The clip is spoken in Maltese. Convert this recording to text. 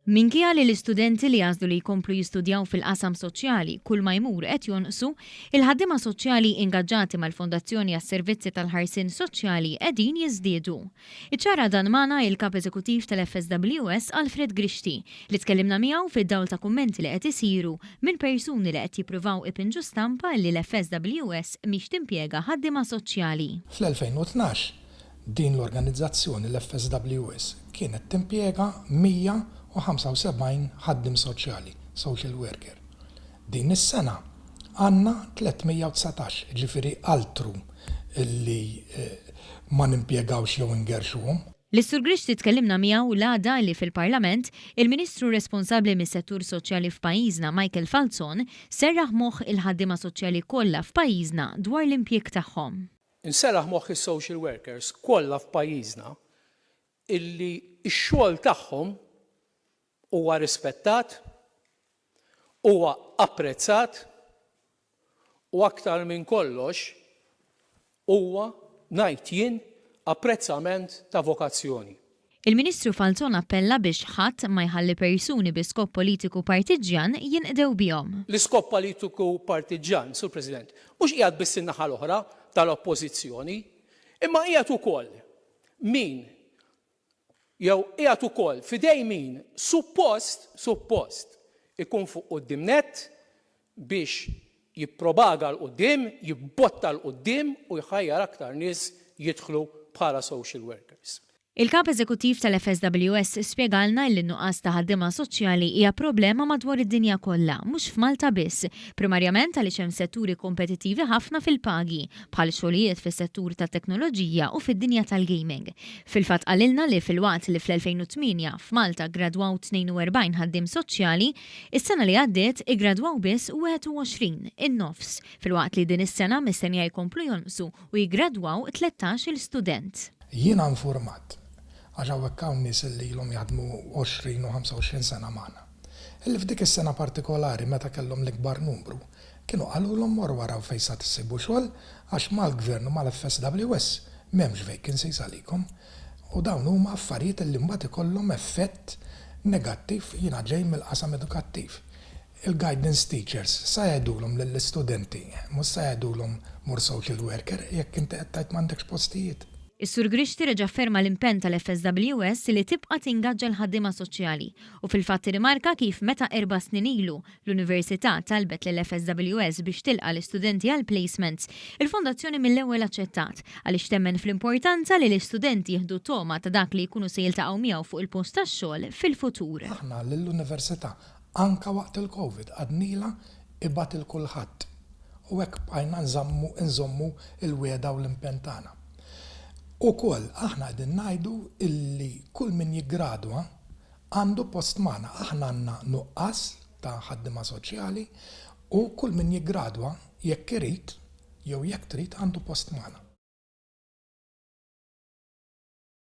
Minkejja li l-istudenti li jażlu li jkomplu jistudjaw fil-qasam soċjali kull ma jmur qed jonqsu, il-ħaddiema soċjali ingaġġati mal-Fondazzjoni għas-Servizzi tal-Ħarsien Soċjali qegħdin jiżdiedu. Iċċara dan magħna il-Kap Eżekuttiv tal-FSWS Alfred Grixti li tkellimna miegħu fid-dawl ta' kummenti li qed isiru minn persuni li qed jippruvaw ipinġu stampa li l-FSWS mhix timpjega ħaddiema soċjali. Fl-2012 din l-organizzazzjoni l-FSWS kienet timpjega 175 ħaddim soċjali, social worker. Din is-sena għandna 319, ġifieri altru li ma nimpjegawx jew ingerxuhom. L-Sur Grixti tkellimna miegħu l-għada li fil-Parlament il-Ministru responsabbli mis-settur soċjali f'pajjiżna Michael Falzon serraħ moħħ il-ħaddiema soċjali kollha f'pajjiżna dwar l-impjieg tagħhom. Inserraħ moħħ is-social workers kollha f'pajjiżna illi x-xogħol tagħhom huwa rispettat, huwa apprezzat u aktar minn kollox huwa ngħid jien apprezzament ta' vokazzjoni. Il-Ministru Falzon appella biex ħadd ma jħalli persuni bi skop politiku partiġjan jinqdew bihom. L-iskop politiku partiġjan, Sur President, mhux qiegħed biss in-naħa l-oħra tal-oppożizzjoni, imma qiegħed ukoll min jew qiegħed ukoll fidej min suppost ikun fuq quddiem nett biex jippropaga l-qudiem, jibbotta l-qudiem u jħajjar aktar nies jidħlu bħala social workers. Il-Kap Eżekuttiv tal-FSWS spjegalna li n-nuqqas ta' ħaddiema soċjali hija problema madwar id-dinja kollha, mhux f'Malta biss, primarjament għaliex hemm setturi kompetittivi ħafna fil-pagi, bħal xogħlijiet fis-settur tat-teknoloġija u fid-dinja tal-gaming. Fil-fatt qalilna li fil-waqt li fl-2008 f'Malta gradwaw 42 ħaddiem soċjali, is-sena li għaddiet igradwaw biss 21 in-nofs, fil-waqt li din is-sena mistennija jkomplu jonqsu u jiggradwaw 13 il-student. Jiena infurmat għax hawnhekk hawn nies li ilhom jaħdmu 20 u 25 sena magħna. Illi f'dik is-sena partikolari meta kellhom l-ikbar numru, kienu qalulhom morru waraw fejn sa tissibu xogħol għax mal-Gvern u mal-FSWS m'hemmx vacancies għalikom u dawn huma affarijiet li mbagħad ikollhom effett negattiv jiena ġej mill-qasam edukattiv. Il-guidance teachers sa jgħidulhom lill-istudenti, mhux sa jgħidulhom mur social worker jekk inti qed tgħid m'għandekx postijiet. Is-Sur Grixti reġa' ferma l-impenn tal-FSWS li tibqa' tingaġġa l-ħaddiema soċjali u fil-fatt rimarka kif meta 4 snin ilu l-Università talbet lill-FSWS biex tilqa' l-istudenti għal placements, il-Fondazzjoni mill-ewwel aċċettat għaliex temmen fl-importanza li l-istudenti jieħdu toma ta' dak li jkunu se jiltaqgħu miegħu fuq il-post tax-xogħol fil-futur. Aħna lill-Università anke waqt il-COVID għadnila ibgħat il-kulħadd u hekk bqajna nżommu il-wieda u l-impenn tagħna. Ukoll aħna qegħdin ngħidu illi kull min jiggradwa għandu post magħna, aħna għandna nuqqas ta' ħaddiema soċjali u kull min jiggradwa jekk irid jew jekk trid għandu post magħna.